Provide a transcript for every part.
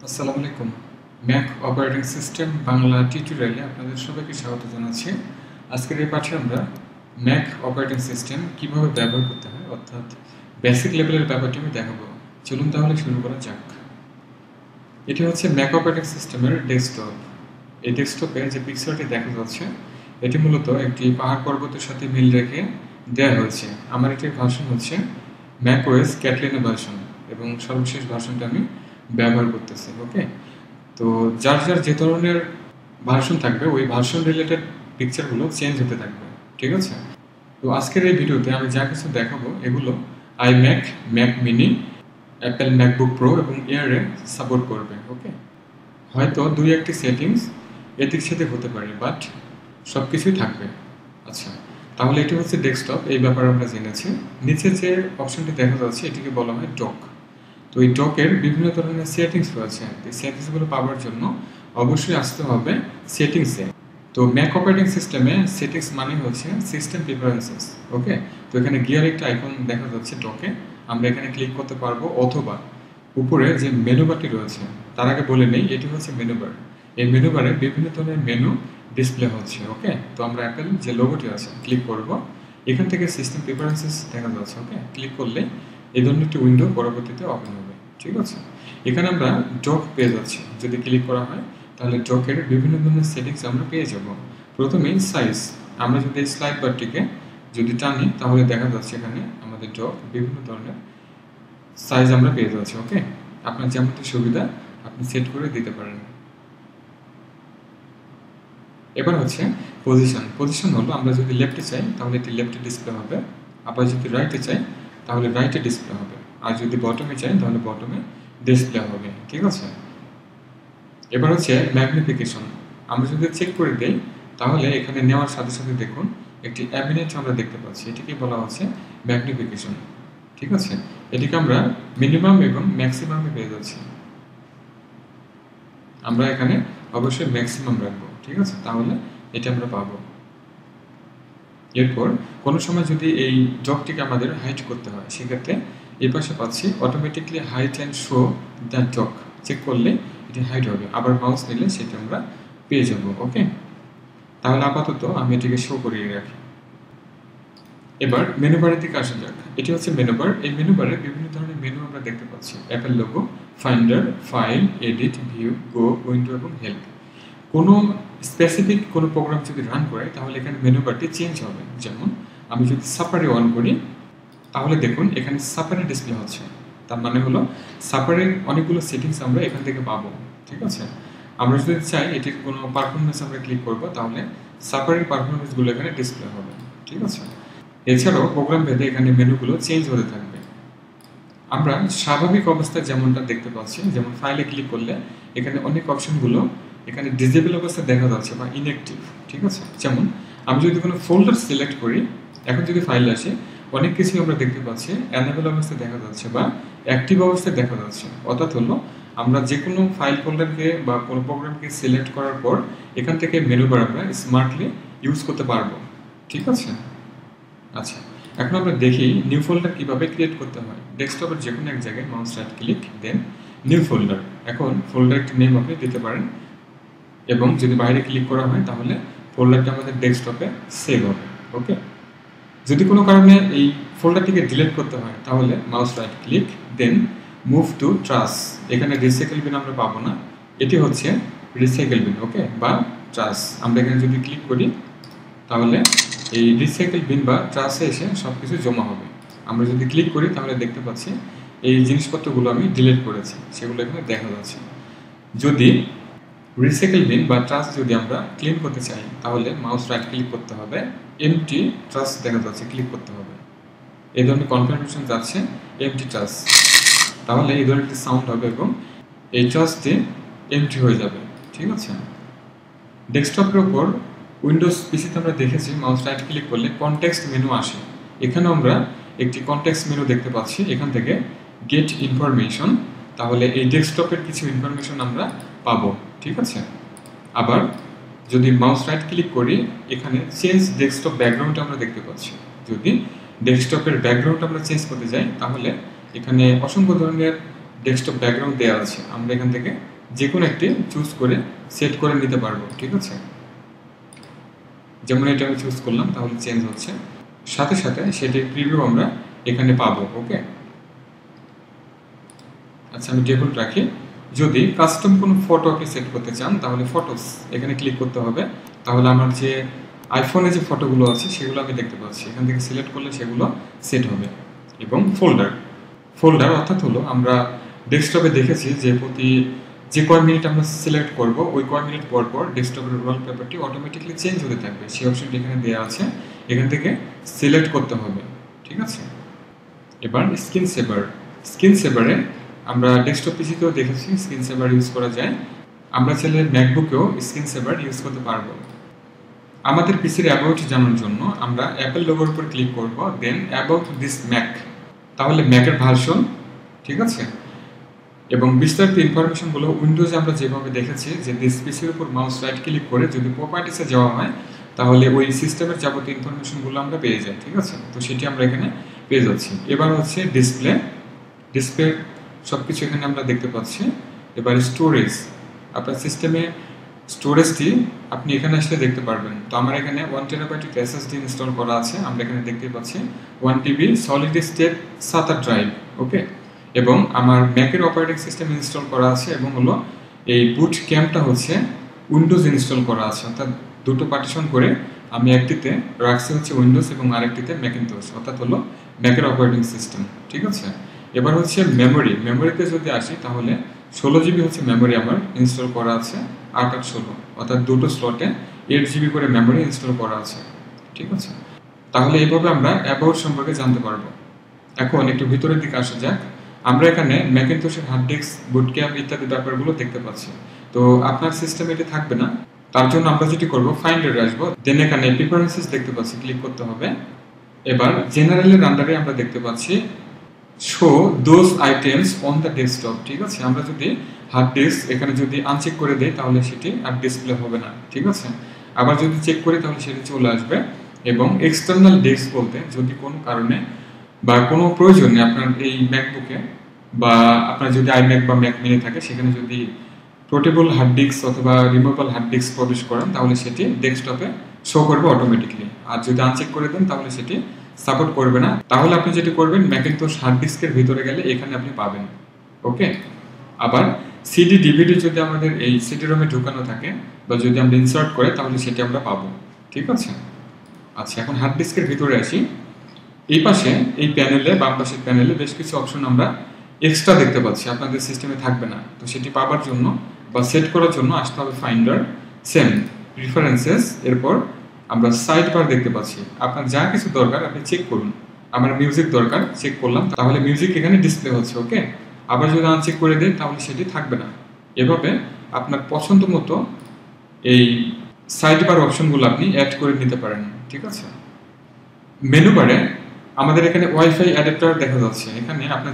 আসসালামু আলাইকুম। Mac operating system Bangla টিউটোরিয়ালে আপনাদের সবাইকে স্বাগত জানাচ্ছি। আজকের এই পাঠে আমরা ম্যাক অপারেটিং সিস্টেম কিভাবে ব্যবহার করতে হয় অর্থাৎ বেসিক লেভেলের ব্যাপারটি আমি দেখাবো। চলুন তাহলে শুরু করা যাক। এটি হচ্ছে ম্যাক অপারেটিং সিস্টেমের ডেস্কটপ। এই ডেস্কটপে যে পিকচারটি দেখা যাচ্ছে এটি মূলত একটি পাহাড় পর্বতের সাথে মিল রেখে দেওয়া হয়েছে। আমার এটির ভার্সন হচ্ছে macOS ক্যাটলিনা ভার্সন এবং সর্বশেষ ভার্সনটা আমি ব্যবহার করতেছি। ওকে, তো যার যার যে ধরনের ভার্সন থাকবে ওই ভার্সন রিলেটেড পিকচারগুলো চেঞ্জ হতে থাকবে, ঠিক আছে? তো আজকের এই ভিডিওতে আমি যা কিছু দেখাবো এগুলো iMac, Mac mini, Apple MacBook pro এবং এয়ারে সাপোর্ট করবে। ওকে, হয়তো দুই একটি সেটিংস এদিক সেদিক হতে পারে, বাট সব কিছুই থাকবে। আচ্ছা, তাহলে এটি হচ্ছে ডেস্কটপ, এই ব্যাপারে আমরা জেনেছি। নিচে যে অপশনটি দেখা যাচ্ছে এটিকে বলা হয় ডক। তো এই ডকের বিভিন্ন ধরনের সেটিংস রয়েছে। এই সেটিংসগুলো পাওয়ার জন্য অবশ্যই আসতে হবে সেটিংসে। তো ম্যাক অপারেটিং সিস্টেমে সেটিংস মানে হচ্ছে সিস্টেম প্রিফারেন্সেস। ওকে, তো এখানে গিয়ার একটা আইকন দেখা যাচ্ছে ডকে, আমরা এখানে ক্লিক করতে পারবো, অথবা উপরে যে মেনু বারটি রয়েছে তার আগে বলে নেই এটি হচ্ছে মেনু বার। এই মেনু বারে বিভিন্ন ধরনের মেনু ডিসপ্লে হচ্ছে। ওকে, তো আমরা অ্যাপেল যে লোগোটি আছে ক্লিক করব, এখান থেকে সিস্টেম প্রিফারেন্সেস দেখা যাচ্ছে। ওকে, ক্লিক করলে এই ধরনের একটি উইন্ডো পরবর্তীতে ওপেন হবে, ঠিক আছে? এখানে আমরা ডক পেয়ে যাচ্ছি। যদি ক্লিক করা হয় তাহলে ডকের বিভিন্ন ধরনের সেটিংস আমরা পেয়ে যাব। প্রথমেই সাইজ, আমরা যদি এই স্লাইড বারটিকে যদি টানি তাহলে দেখা যাচ্ছে এখানে আমাদের ডক বিভিন্ন ধরনের সাইজ আমরা পেয়ে যাচ্ছি। ওকে, আপনার যেমনটি সুবিধা আপনি সেট করে দিতে পারেন। এবার হচ্ছে পজিশন। পজিশন হলো আমরা যদি লেফটে চাই তাহলে এটি লেফটে ডিসপ্লে হবে, আবার যদি রাইটে চাই তাহলে রাইটে ডিসপ্লে হবে, আর যদি বটমে চাই তাহলে বটমে ডিসপ্লে হবে, ঠিক আছে? এবার হচ্ছে ম্যাগনিফিকেশন। আমরা যদি চেক করে দেই তাহলে এখানে নেওয়ার সাথে সাথে দেখুন একটি এমিনেন্ট আমরা দেখতে পাচ্ছি, এটিকে বলা হচ্ছে ম্যাগনিফিকেশন, ঠিক আছে? এটিকে আমরা মিনিমাম এবং ম্যাক্সিমামে পেয়ে যাচ্ছি। আমরা এখানে অবশ্যই ম্যাক্সিমাম রাখবো, ঠিক আছে? তাহলে এটা আমরা পাবো। এরপর কোনো সময় যদি এই ডকটিকে আমাদের হাইড করতে হয় সেক্ষেত্রে এই পাশে পাচ্ছি automatically hide and show the dock, check করলে এটি হাইড হবে, আবার মাউস নিলে সেটা আমরা পেয়ে যাব। ওকে, তাহলে আপাতত আমি এটিকে শো করিয়ে রাখি। এবার মেনু বারের দিকে আসা যাক। এটি হচ্ছে মেনু বার। এই মেনু বারে বিভিন্ন ধরনের মেনু আমরা দেখতে পাচ্ছি, Apple logo, finder, file, edit, view, go, window এবং হেল্প। কোনো স্পেসিফিক কোনো প্রোগ্রাম যদি রান করে তাহলে এখানে মেনু বারটি চেঞ্জ হবে। যেমন আমি যদি সাফারি অন করি তাহলে দেখুন এখানে সাফারি ডিসপ্লে হচ্ছে, তার মানে হলো সাফারির অনেকগুলো সেটিংস আমরা এখান থেকে পাবো, ঠিক আছে? আমরা যদি চাই এটির কোনো পারফরমেন্স আমরা ক্লিক করবো তাহলে সাফারির পারফরমেন্সগুলো এখানে ডিসপ্লে হবে, ঠিক আছে? এছাড়াও প্রোগ্রাম ভেদে এখানে মেনুগুলো চেঞ্জ হতে থাকবে। আমরা স্বাভাবিক অবস্থায় যেমনটা দেখতে পাচ্ছি, যেমন ফাইলে ক্লিক করলে এখানে অনেক অপশনগুলো এখানে ডিজেবল অবস্থায় দেখা যাচ্ছে বা ইনঅ্যাক্টিভ, ঠিক আছে? যেমন আমি যদি কোনো ফোল্ডার সিলেক্ট করি, এখন যদি ফাইল আসে অনেক কিছু আমরা দেখতে পাচ্ছি অ্যানেবল অবস্থায় দেখা যাচ্ছে বা অ্যাক্টিভ অবস্থায় দেখা যাচ্ছে। অর্থাৎ হলো আমরা যে কোনো ফাইল ফোল্ডারকে বা কোনো প্রোগ্রামকে সিলেক্ট করার পর এখান থেকে মেনু বার আমরা স্মার্টলি ইউজ করতে পারবো, ঠিক আছে? আচ্ছা, এখন আমরা দেখি নিউ ফোল্ডার কিভাবে ক্রিয়েট করতে হয়। ডেস্কটপের যে কোনো এক জায়গায় মাউস রাইট ক্লিক দেন নিউ ফোল্ডার। এখন ফোল্ডারটির নেম আপনি দিতে পারেন এবং যদি বাইরে ক্লিক করা হয় তাহলে ফোল্ডারটা আমাদের ডেস্কটপে সেভ হবে। ওকে, যদি কোনো কারণে এই ফোল্ডারটিকে ডিলিট করতে হয় তাহলে mouse right click then move to trash. এখানে রিসাইকেল বিন আমরা পাবো না, এটি হচ্ছে রিসাইকেল বিন, ওকে, বা ট্রাস। আমরা এখানে যদি ক্লিক করি তাহলে এই রিসাইকেল বিন বা ট্রাসে এসে সব কিছু জমা হবে। আমরা যদি ক্লিক করি তাহলে দেখতে পাচ্ছি এই জিনিসপত্রগুলো আমি ডিলিট করেছি সেগুলো এখানে দেখা যাচ্ছে। যদি রিসাইকেল বিন বা ট্রাস যদি আমরা ক্লিন করতে চাই তাহলে মাউস রাইট ক্লিক করতে হবে, এমটি ট্রাস দেখা যাচ্ছে ক্লিক করতে হবে। এই ধরনের কনফার্মেশন যাচ্ছে এমটি ট্রাস, তাহলে এই ধরনের একটি সাউন্ড হবে এবং এই ট্রাসটি এমটি হয়ে যাবে, ঠিক আছে? ডেস্কটপের উপর উইন্ডোজ পিসিতে আমরা দেখেছি মাউস রাইট ক্লিক করলে কনটেক্সট মেনু আসে। এখানে আমরা একটি কনটেক্সট মেনু দেখতে পাচ্ছি, এখান থেকে গেট ইনফরমেশন, তাহলে এই ডেস্কটপের কিছু ইনফরমেশন আমরা পাবো, ঠিক আছে? আবার যদি মাউস রাইট ক্লিক করি এখানে চেঞ্জ ডেস্কটপ ব্যাকগ্রাউন্ড আমরা দেখতে পাচ্ছি। যদি ডেস্কটপের ব্যাকগ্রাউন্ড আমরা চেঞ্জ করতে যাই তাহলে এখানে অসংখ্য ধরনের ডেস্কটপ ব্যাকগ্রাউন্ড দেওয়া আছে, আমরা এখান থেকে যে কোনো একটি চুজ করে সেট করে নিতে পারবো। ঠিক আছে, যেমন এটা আমি চুজ করলাম, তাহলে চেঞ্জ হচ্ছে, সাথে সাথে সেটির প্রিভিউ আমরা এখানে পাবো। ওকে, আচ্ছা আমি ডিফল্ট রাখি। যদি কাস্টম কোনো ফটো আপনি সেট করতে চান তাহলে ফটোস এখানে ক্লিক করতে হবে। তাহলে আমার যে আইফোনে যে ফটোগুলো আছে সেগুলো আমি দেখতে পাচ্ছি, এখান থেকে সিলেক্ট করলে সেগুলো সেট হবে। এবং ফোল্ডার অর্থাৎ হলো আমরা ডেস্কটপে দেখেছি যে যে কয় মিনিট আমরা সিলেক্ট করব ওই কয় মিনিট পর পর ডেস্কটপের ওয়ালপেপারটি অটোমেটিকলি চেঞ্জ হতে থাকবে, সেই অপশনটি এখানে দেওয়া আছে, এখান থেকে সিলেক্ট করতে হবে। ঠিক আছে, এবার স্ক্রিন সেভারে আমরা ডেস্কটপ পিসিতেও দেখেছি স্ক্রিন সেভার ইউজ করা যায়, আমরা চাইলে ম্যাকবুকেও স্ক্রিন সেভার ইউজ করতে পারবো। আমাদের পিসির অ্যাবাউট জানার জন্য আমরা অ্যাপেল লোগোর উপর ক্লিক করব, দেন অ্যাবাউট দিস ম্যাক, তাহলে ম্যাকের ভার্সন। ঠিক আছে, এবং বিস্তারিত ইনফরমেশনগুলো উইন্ডোজে আমরা যেভাবে দেখেছি যে দিস পিসির উপর মাউস রাইট ক্লিক করে যদি প্রপার্টিসে যাওয়া হয় তাহলে ওই সিস্টেমের যাবতীয় ইনফরমেশনগুলো আমরা পেয়ে যাই। ঠিক আছে, তো সেটি আমরা এখানে পেয়ে যাচ্ছি। এবার হচ্ছে ডিসপ্লে সব কিছু এখানে আমরা দেখতে পাচ্ছি। এবার স্টোরেজ, আপনার সিস্টেমে স্টোরেজটি আপনি এখানে আসলে দেখতে পারবেন। তো আমার এখানে 1 TB SSD ইনস্টল করা আছে, আমরা এখানে দেখতে পাচ্ছি 1 TB solid state SATA drive. Okay, এবং আমার ম্যাকের অপারেটিং সিস্টেম ইনস্টল করা আছে এবং হলো এই বুট ক্যাম্পটা হচ্ছে উইন্ডোজ ইনস্টল করা আছে, অর্থাৎ দুটো পার্টিশন করে আমি একটিতে রাখছি হচ্ছে উইন্ডোজ এবং আরেকটিতে ম্যাকিনটশ, অর্থাৎ হলো ম্যাকের অপারেটিং সিস্টেম। ঠিক আছে, এবার হচ্ছে মেমোরিতে যদি আসি তাহলে 16 GB হচ্ছে মেমোরি আমার ইনস্টল করা আছে, 8 আর 16, অর্থাৎ দুটো স্লটে 8 GB করে মেমোরি ইনস্টল করা আছে। ঠিক আছে, তাহলে এইভাবে আমরা অ্যাবাউট সম্পর্কে জানতে পারবো। এখন একটু ভিতরের দিকে আসা যাক। আমরা এখানে ম্যাকিনটশের হার্ড ডিস্ক, বুটক্যাম্প ইত্যাদি ব্যাপারগুলো দেখতে পাচ্ছি। তো আপনার সিস্টেমে এটি থাকবে না, তার জন্য আমরা যেটি করবো ফাইন্ডারে আসবো, দেন এখানে প্রিফারেন্সেস দেখতে পাচ্ছি, ক্লিক করতে হবে। এবার জেনারেলের আন্ডারে আমরা দেখতে পাচ্ছি show those items on the desktop. ঠিক আছে, আমরা যদি হার্ড ডিস্ক এখানে যদি আনচেক করে দেই তাহলে সেটি আর ডিসপ্লে হবে না। ঠিক আছে, আবার যদি চেক করি তাহলে সেটি চলে আসবে। এবং এক্সটার্নাল ডিস্ক বলতে যদি কোনো কারণে বা কোনো প্রয়োজনে আপনার এই ম্যাকবুকে বা আপনার যদি আইম্যাক বা ম্যাক মিনি থাকে সেখানে যদি পোর্টেবল হার্ড ডিস্ক অথবা রিমুভেবল হার্ড ডিস্ক প্রবেশ করেন তাহলে সেটি ডেস্কটপে শো করবে অটোমেটিকলি, আর যদি আনচেক করে দেন তাহলে সেটি সাপোর্ট করবে না। তাহলে আপনি যেটি করবেন ম্যাকিনটশ হার্ড ডিস্কের ভিতরে গেলে এখানে আপনি পাবেন। ওকে, আবার সিডি ডিভিডি যদি আমাদের এই সিডি রোমে ঢুকানো থাকে বা যদি আমরা ইনসার্ট করে তাহলে সেটি আমরা পাবো। ঠিক আছে, আচ্ছা এখন হার্ড ডিস্কের ভিতরে আসি। এই পাশে এই প্যানেলে, বাম পাশের প্যানেলে বেশ কিছু অপশন আমরা এক্সট্রা দেখতে পাচ্ছি, আপনাদের সিস্টেমে থাকবে না। তো সেটি পাওয়ার জন্য বা সেট করার জন্য আসতে হবে ফাইন্ডার, সেম প্রিফারেন্সেস, এরপর আমরা সাইড বার দেখতে পাচ্ছি। আপনার যা কিছু দরকার আপনি চেক করুন। আমার মিউজিক দরকার, চেক করলাম, তাহলে মিউজিক এখানে ডিসপ্লে হচ্ছে। ওকে, আবার যদি আনচেক করে দেয় তাহলে সেটি থাকবে না। এভাবে আপনার পছন্দ মতো এই সাইড বার অপশনগুলো আপনি অ্যাড করে নিতে পারেন। ঠিক আছে, মেনু বারে আমাদের এখানে ওয়াইফাই অ্যাডাপ্টার দেখা যাচ্ছে। এখানে আপনার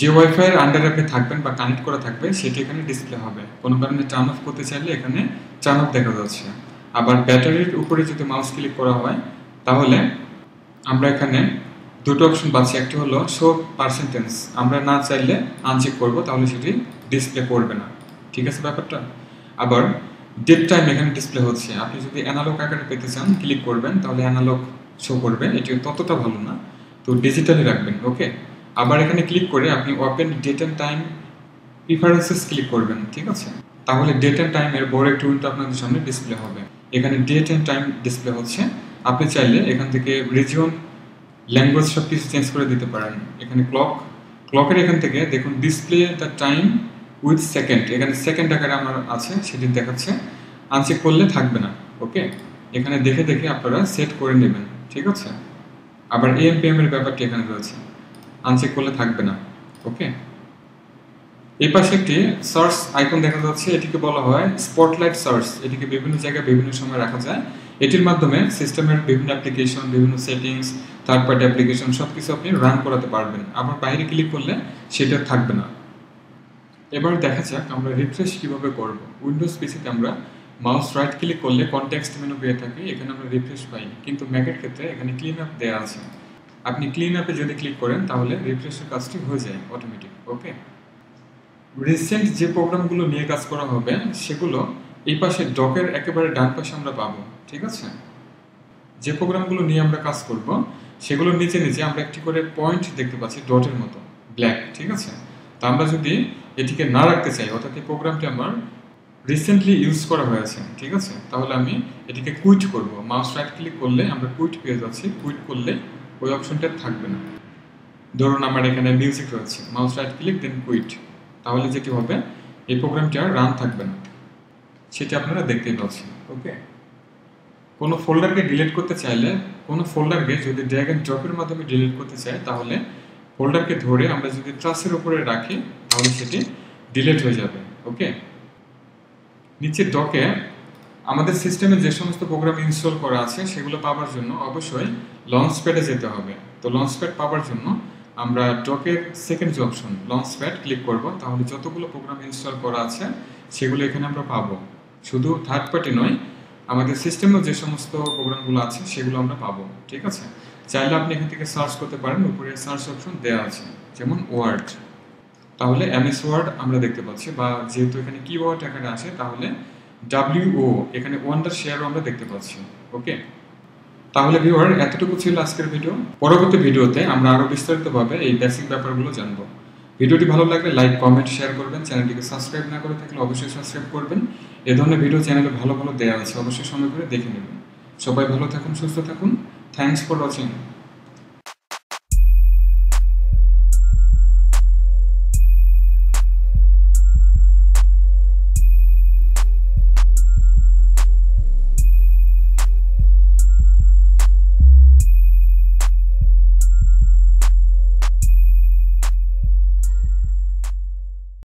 যে ওয়াইফাইয়ের আন্ডারে আপনি থাকবেন বা কানেক্ট করা থাকবে সেটি এখানে ডিসপ্লে হবে। কোনো কারণে টার্ন অফ করতে চাইলে এখানে টার্ন অফ দেখা যাচ্ছে। আবার ব্যাটারির উপরে যদি মাউস ক্লিক করা হয় তাহলে আমরা এখানে দুটো অপশন পাচ্ছি, একটি হলো শো পার্সেন্টেজ, আমরা না চাইলে আনচেক করব তাহলে সেটি ডিসপ্লে করবে না। ঠিক আছে ব্যাপারটা। আবার ডেট টাইম এখানে ডিসপ্লে হচ্ছে, আপনি যদি অ্যানালগ আকারে পেতে চান ক্লিক করবেন তাহলে অ্যানালগ শো করবে, এটি ততটা ভালো না, তো ডিজিটালি রাখবেন। ওকে, আবার এখানে ক্লিক করে আপনি open date and time preferences click করবেন। ঠিক আছে, তাহলে ডেট অ্যান্ড টাইমের বড় একটি উইন্ডো আপনাদের সামনে ডিসপ্লে হবে। এখানে ডেট অ্যান্ড টাইম ডিসপ্লে হচ্ছে, আপনি চাইলে এখান থেকে রিজিয়ন, ল্যাঙ্গুয়েজ সব কিছু চেঞ্জ করে দিতে পারেন। এখানে ক্লকের এখান থেকে দেখুন display the time with second, এখানে সেকেন্ড আকারে আমার আছে সেটি দেখাচ্ছে, আনচেক করলে থাকবে না। ওকে, এখানে দেখে দেখে আপনারা সেট করে নেবেন। ঠিক আছে, আবার AM/PM এর ব্যাপারটি এখানে রয়েছে, আনচেক করলে থাকবে না। ওকে, এই পাশে একটি সার্চ আইকন দেখা যাচ্ছে, এটিকে বলা হয় স্পটলাইট সার্চ। এটিকে বিভিন্ন জায়গায় বিভিন্ন সময় রাখা যায়। এটির মাধ্যমে সিস্টেমের বিভিন্ন অ্যাপ্লিকেশন, বিভিন্ন সেটিংস, থার্ড পার্টি অ্যাপ্লিকেশন সব কিছু আপনি রান করাতে পারবেন। আবার বাইরে ক্লিক করলে সেটা থাকবে না। এবার দেখা যাক আমরা রিফ্রেশ কিভাবে করব। উইন্ডোজ পিসিতে আমরা মাউস রাইট ক্লিক করলে কনটেক্সট মেনু পেয়ে থাকি, এখানে আমরা রিফ্রেশ পাই, কিন্তু ম্যাকের ক্ষেত্রে এখানে ক্লিন আপ দেওয়া আছে। আপনি ক্লিন আপে যদি ক্লিক করেন তাহলে রিফ্রেশের কাজটি হয়ে যায় অটোমেটিক। ওকে, রিসেন্ট যে প্রোগ্রামগুলো নিয়ে কাজ করা হবে সেগুলো এই পাশে ডকের একেবারে ডান পাশে আমরা পাবো। ঠিক আছে, যে প্রোগ্রামগুলো নিয়ে আমরা কাজ করব সেগুলোর নিচে নিচে আমরা একটি করে পয়েন্ট দেখতে পাচ্ছি ডটের মতো ব্ল্যাক। ঠিক আছে, তো আমরা যদি এটিকে না রাখতে চাই, অর্থাৎ এই প্রোগ্রামটি আমার রিসেন্টলি ইউজ করা হয়েছে, ঠিক আছে, তাহলে আমি এটিকে কুইট করব। মাউস রাইট ক্লিক করলে আমরা কুইট পেয়ে যাচ্ছি। কুইট করলে ওই অপশনটা থাকবে না। ধরুন আমার এখানে মিউজিক রয়েছে, মাউস রাইট ক্লিক দেন কুইট, তাহলে যেটি হবে এই প্রোগ্রামটি আর রান থাকবে না, সেটা আপনারা দেখতেই পাচ্ছেন। ওকে, কোনো ফোল্ডারকে ডিলিট করতে চাইলে, কোনো ফোল্ডারকে যদি ড্র্যাগ এন্ড ড্রপের মাধ্যমে ডিলিট করতে চাই, তাহলে ফোল্ডারকে ধরে আমরা যদি ট্রাসের উপরে রাখি তাহলে সেটি ডিলিট হয়ে যাবে। ওকে, নিচে ডকে আমাদের সিস্টেমে যে সমস্ত প্রোগ্রাম ইনস্টল করা আছে সেগুলো পাওয়ার জন্য অবশ্যই লঞ্চ প্যাডে যেতে হবে। তো লঞ্চ প্যাড পাওয়ার জন্য আমরা ডকের সেকেন্ড যে অপশন লঞ্চ প্যাড ক্লিক করব, তাহলে যতগুলো প্রোগ্রাম ইনস্টল করা আছে সেগুলো এখানে আমরা পাবো। শুধু থার্ড পার্টি নয়, আমাদের সিস্টেমেও যে সমস্ত প্রোগ্রামগুলো আছে সেগুলো আমরা পাবো। ঠিক আছে, চাইলে আপনি এখান থেকে সার্চ করতে পারেন, উপরে সার্চ অপশন দেওয়া আছে, যেমন ওয়ার্ড, তাহলে এমএস ওয়ার্ড আমরা দেখতে পাচ্ছি, বা যেহেতু এখানে কিওয়ার্ড এখানে আছে তাহলে WO এখানে ওয়ান্ডার শেয়ারও আমরা দেখতে পাচ্ছি। ওকে, তাহলে ভিউয়ার এতটুকু ছিল আজকের ভিডিও। পরবর্তী ভিডিওতে আমরা আরো বিস্তারিতভাবে এই বেসিক ব্যাপারগুলো জানবো। ভিডিওটি ভালো লাগলে লাইক, কমেন্ট, শেয়ার করবেন। চ্যানেলটিকে সাবস্ক্রাইব না করে থাকলে অবশ্যই সাবস্ক্রাইব করবেন। এই ধরনের ভিডিও চ্যানেলে ভালো ভালো দেওয়া আছে, অবশ্যই সময় করে দেখে নেবেন। সবাই ভালো থাকুন, সুস্থ থাকুন। Thanks for watching.